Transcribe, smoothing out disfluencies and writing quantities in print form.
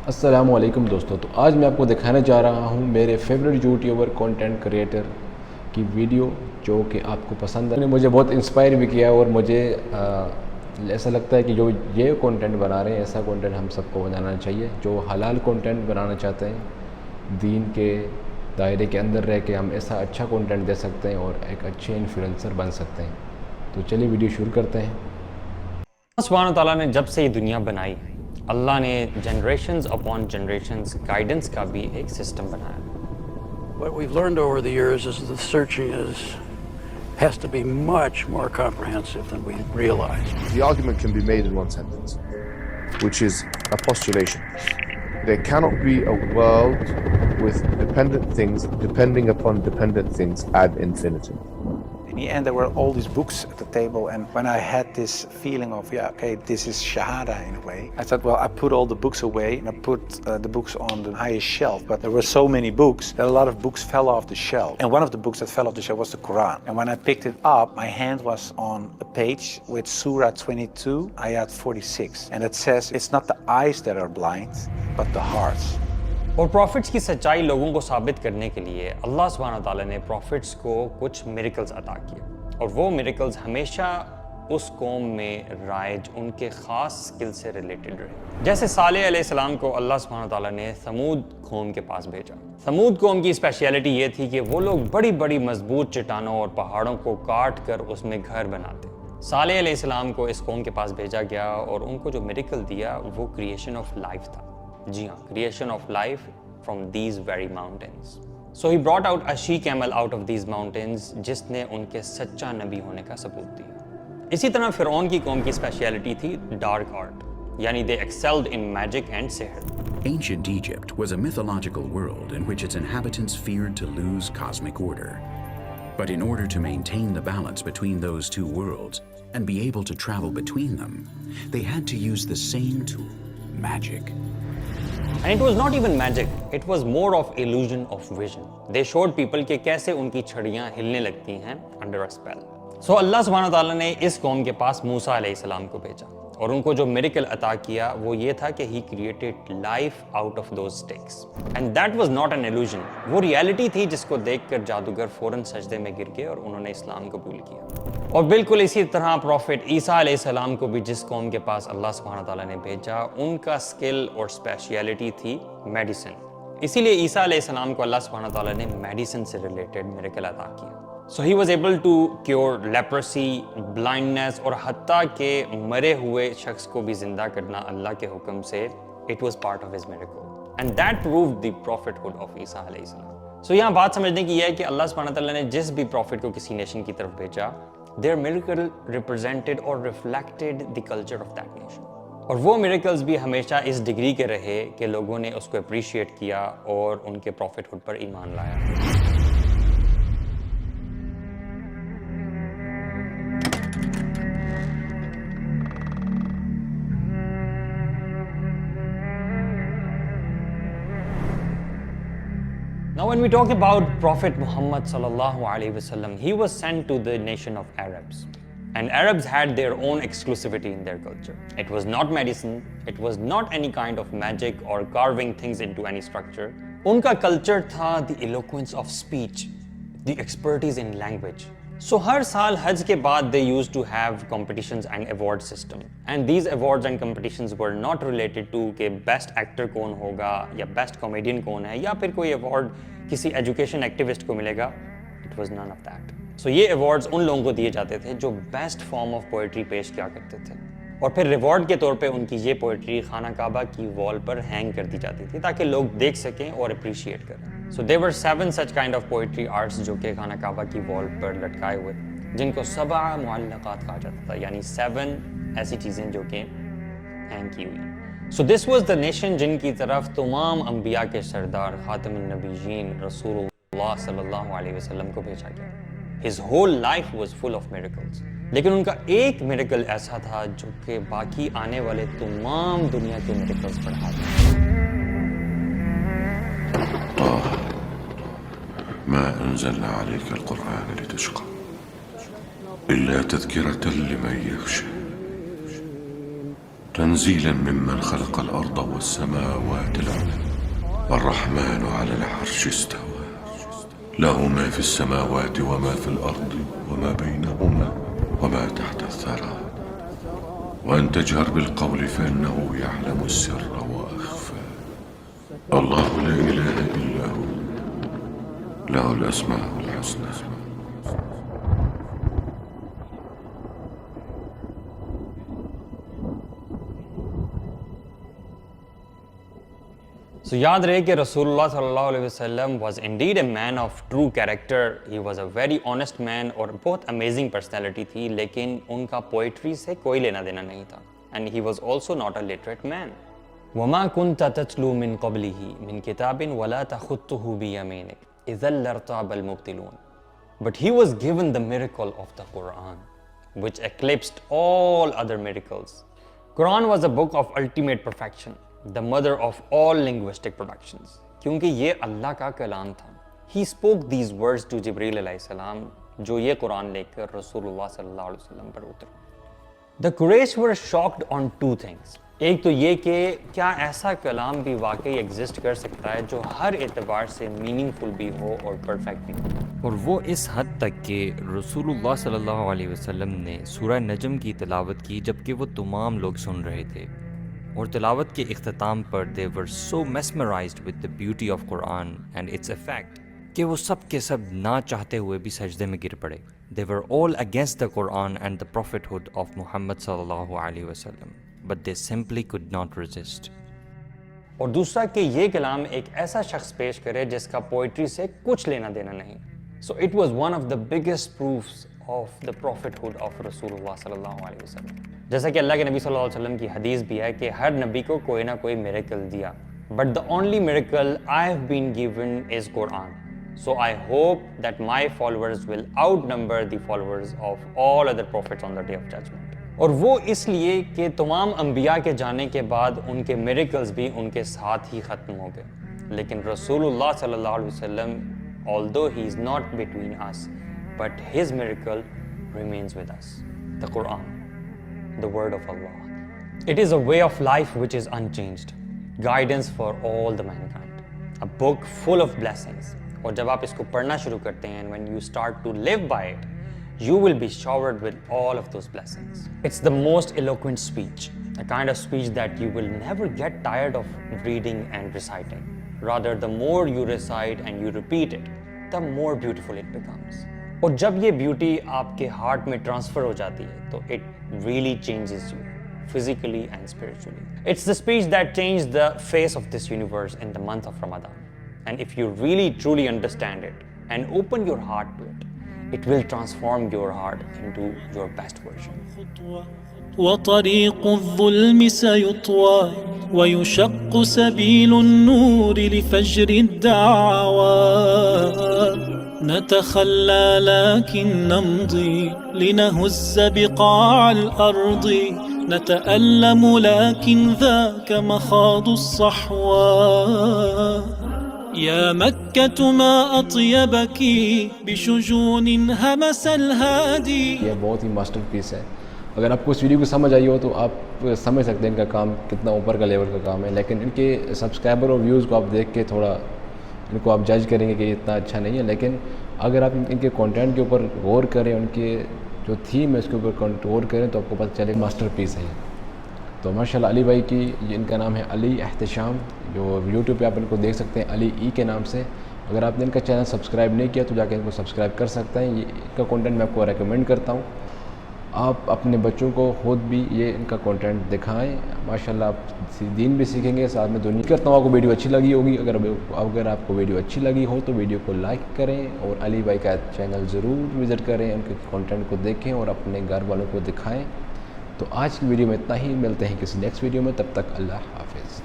अस्सलामुअलैकुम दोस्तों, तो आज मैं आपको दिखाने जा रहा हूँ मेरे फेवरेट यूट्यूबर कंटेंट क्रिएटर की वीडियो जो कि आपको पसंद है। मुझे बहुत इंस्पायर भी किया और मुझे ऐसा लगता है कि जो ये कंटेंट बना रहे हैं ऐसा कंटेंट हम सबको बनाना चाहिए। जो हलाल कंटेंट बनाना चाहते हैं, दीन के दायरे के अंदर रह के हम ऐसा अच्छा कंटेंट दे सकते हैं और एक अच्छे इन्फ्लुएंसर बन सकते हैं। तो चलिए वीडियो शुरू करते हैं। सुभान ताला ने जब से ये दुनिया बनाई, अल्लाह ने जनरेशंस अपॉन जनरेशंस गाइडेंस का भी एक सिस्टम बनाया। What we've learned over the years is that searching has to be much more comprehensive than we realize. The argument can be made in one sentence, which is a postulation. There cannot be a world with dependent things depending upon dependent things ad infinitum. In the end, there were all these books at the table, and when I had this feeling of, this is Shahada in a way, I thought, well, I put all the books away and I put the books on the highest shelf. But there were so many books that a lot of books fell off the shelf. And one of the books that fell off the shelf was the Quran. And when I picked it up, my hand was on a page with Surah 22, Ayat 46. And it says, it's not the eyes that are blind, but the hearts. और profits की सच्चाई लोगों को साबित करने के लिए अल्लाह सुब्हानहू व तआला ने प्रॉफिट्स को कुछ मिरेकल्स अता किए, और वो मिरेकल्स हमेशा उस कौम में राइज उनके ख़ास स्किल से रिलेटेड रहे। जैसे सालेह अलैहिस्सलाम को अल्लाह सुब्हानहू व तआला ने समूद कौम के पास भेजा। समूद कौम की स्पेशलिटी ये थी कि वो लोग बड़ी बड़ी मजबूत चट्टानों और पहाड़ों को काट कर उसमें घर बनाते। सालेह अलैहिस्सलाम को इस कौम के पास भेजा गया और उनको जो मिरेकल दिया वो क्रिएशन ऑफ लाइफ था। जी हाँ, creation of life from these very mountains. So he brought out a she camel out of these mountains, जिसने उनके सच्चा नबी होने का सबूत दिया। इसी तरह फिरौन की कौम की स्पेशलिटी थी डार्क आर्ट, यानी they excelled in magic and sihr. Ancient Egypt was a mythological world in which its inhabitants feared to lose cosmic order. But in order to maintain the balance between those two worlds and be able to travel between them, they had to use the same tool, magic. And it was not even magic, it was more of illusion of vision. They showed people कि कैसे उनकी छड़ियाँ हिलने लगती हैं under a spell. So अल्लाह सुब्हानहू व तआला ने इस कौम के पास मूसा अलैहिस्सलाम को भेजा, और उनको जो मिरेकल अता किया वो ये था कि he created life out of those sticks. And that was not an illusion. वो रियलिटी थी जिसको देखकर जादूगर फौरन सजदे में गिर गए और उन्होंने इस्लाम कबूल किया। और बिल्कुल इसी तरह प्रॉफिट ईसा अलैहिस्सलाम को भी जिस कौम के पास अल्लाह सुब्हानहू व तआला ने भेजा, उनका स्किल और स्पेशलिटी थी मेडिसिन। इसीलिए ईसा अलैहिस्सलाम को अल्लाह सुब्हानहू व तआला ने मेडिसिन से रिलेटेड मिरेकल अता किया। So he was able to cure leprosy, blindness, और हत्ता के मरे हुए शख्स को भी जिंदा करना अल्लाह के हुक्म से। It was part of his miracle, and that proved the prophethood of ईसा अलैहिस्सलाम। So यहाँ बात समझने की यह है कि अल्लाह सुब्हानहू व तआला ने जिस भी प्रॉफिट को किसी नेशन की तरफ भेजा, their miracle represented or reflected the culture of that nation. और वो miracles भी हमेशा इस डिग्री के रहे कि लोगों ने उसको अप्रिशिएट किया और उनके प्रॉफिटहुड पर ईमान लाया। Now when we talk about Prophet Muhammad sallallahu alaihi wasallam, he was sent to the nation of Arabs. And Arabs had their own exclusivity in their culture. It was not medicine, it was not any kind of magic or carving things into any structure. Unka culture tha the eloquence of speech, the expertise in language. So har saal Hajj ke baad they used to have competitions and award system. And these awards and competitions were not related to ke best actor kaun hoga ya best comedian kaun hai ya फिर कोई award किसी education activist को मिलेगा. It was none of that. So ये awards उन लोगों को दिए जाते थे जो best form of poetry पेश किया करते थे, और फिर रिवॉर्ड के तौर पे उनकी ये पोइट्री खाना काबा की वॉल पर हैंग कर दी जाती थी ताकि लोग देख सकें और अप्रिशिएट करें। So there were 7 such kind of poetry arts जो कि खाना काबा की वॉल पर लटकाए हुए, जिनको सबा मुअल्लकात कहा जाता था, यानी 7 ऐसी चीज़ें जो कि हैंग की हुई। So this was the nation जिनकी तरफ तमाम अंबिया के सरदार खातमुन नबीयीन रसूलुल्लाह सल्लल्लाहु अलैहि वसल्लम को भेजा गया। His whole life was full of miracles. लेकिन उनका एक मिरेकल ऐसा था जो कि बाकी आने वाले तमाम दुनिया के मिरेकल्स बढ़ा दिया। ما أنزلنا عليك القرآن لتشقى إلا تذكرة لمن يخشى تنزيلا ممن خلق الأرض والسماوات العلى الرحمن على العرش استوى له ما في السماوات وما في الأرض وما بينهما وما تحت الثرى وأن تجهر بالقول فإنه يعلم السر وأخفى الله لا إله إلا هو له الأسماء الحسنى. So याद रहे कि रसूलुल्लाह सल्लल्लाहु अलैहि वसल्लम was indeed a man of true character. He was a very honest man और बहुत amazing personality थी, लेकिन उनका poetry से कोई लेना देना नहीं था. And he was also not a literate man. وما كنت تتلو من قبله من كتاب ولا تخطه بيمينك إذا لارتاب المبطلون. But he was given the miracle of the Quran, which eclipsed all other miracles. Quran was a book of ultimate perfection, the mother of all linguistic productions. क्योंकि ये अल्लाह का कलाम था. He spoke these words to Jibreel अलैहिस्सलाम, जो ये कुरान लेकर रसूलुल्लाह सल्लल्लाहु अलैहि वसल्लम पर उतरे. The Quraysh were shocked on two things. एक तो ये कि क्या ऐसा कलाम भी वाकई एग्जिस्ट कर सकता है जो हर एतबार से मीनिंगफुल भी हो और परफेक्ट भी हो. और वो इस हद तक कि रसूलुल्लाह सल्लल्लाहु अलैहि वसल्लम ने सूरह नजम की तिलावत की जबकि वो तमाम लोग सुन रहे थे. और तिलावत के इख्तिताम पर they were so mesmerised with the beauty of Quran and its effect कि वो सब के सब ना चाहते हुए भी सजदे में गिर पड़े. They were all against the Quran and the prophethood of Muhammad सल्लल्लाहु अलैहि वसल्लम, but they simply could not resist. और दूसरा कि ये कलाम एक ऐसा शख्स पेश करे जिसका पोइट्री से कुछ लेना देना नहीं. So it was one of the biggest proofs of the prophethood of रसूलुल्लाह सल्लल्लाहु अलैहि वसल्लम. जैसा कि अल्लाह के नबी सल्लल्लाहु अलैहि वसल्लम की हदीस भी है कि हर नबी को कोई ना कोई मिरेकल दिया, but the only miracle I have been given is Quran. So I hope that my followers will outnumber the followers of all other prophets on the day of judgement. और वो इसलिए कि तमाम अंबिया के जाने के बाद उनके मिरेकल्स भी उनके साथ ही ख़त्म हो गए, लेकिन रसूलुल्लाह सल्लल्लाहु अलैहि वसल्लम, although he is not between us, but his miracle remains with us. The Quran, the word of Allah. It is a way of life which is unchanged, guidance for all the mankind, a book full of blessings. और जब आप इसको पढ़ना शुरू करते हैं, when you start to live by it, you will be showered with all of those blessings. It's the most eloquent speech, a kind of speech that you will never get tired of reading and reciting. Rather, the more you recite and you repeat it, the more beautiful it becomes. और जब ये beauty आपके heart में transfer हो जाती है तो it really changes you physically and spiritually. It's the speech that changed the face of this universe in the month of Ramadan. And if you really truly understand it and open your heart to it, it will transform your heart into your best version. وطريق الظلم سيطوى ويشق سبيل النور لفجر الدعوى. نتخلى لكن نمضي لنهز بقاع الأرض. نتألم لكن ذاك مخاض الصحوى. يا مكة ما أطيبك بشجون همس الهادي. ये बहुत ही masterpiece है. अगर आपको इस वीडियो को समझ आई हो तो आप समझ सकते हैं इनका काम कितना ऊपर का लेवल का काम है, लेकिन इनके सब्सक्राइबर और व्यूज़ को आप देख के थोड़ा इनको आप जज करेंगे कि इतना अच्छा नहीं है. लेकिन अगर आप इनके कंटेंट के ऊपर गौर करें, उनके जो थीम है उसके ऊपर गौर करें तो आपको पता चले मास्टरपीस है. तो माशाल्लाह अली भाई की, इनका नाम है अली एहतशाम, जो यूट्यूब पे आप इनको देख सकते हैं अली ई के नाम से. अगर आपने इनका चैनल सब्सक्राइब नहीं किया तो जाकर इनको सब्सक्राइब कर सकते हैं. ये इनका कंटेंट मैं आपको रेकमेंड करता हूँ. आप अपने बच्चों को खुद भी ये इनका कंटेंट दिखाएं. माशाल्लाह आप दीन भी सीखेंगे, साथ में दुनिया. करता हूँ आपको वीडियो अच्छी लगी होगी. अगर आपको वीडियो अच्छी लगी हो तो वीडियो को लाइक करें और अली भाई का चैनल ज़रूर विज़िट करें, उनके कंटेंट को देखें और अपने घर वालों को दिखाएं. तो आज की वीडियो में इतना ही. मिलते हैं किसी नेक्स्ट वीडियो में, तब तक अल्लाह हाफिज़.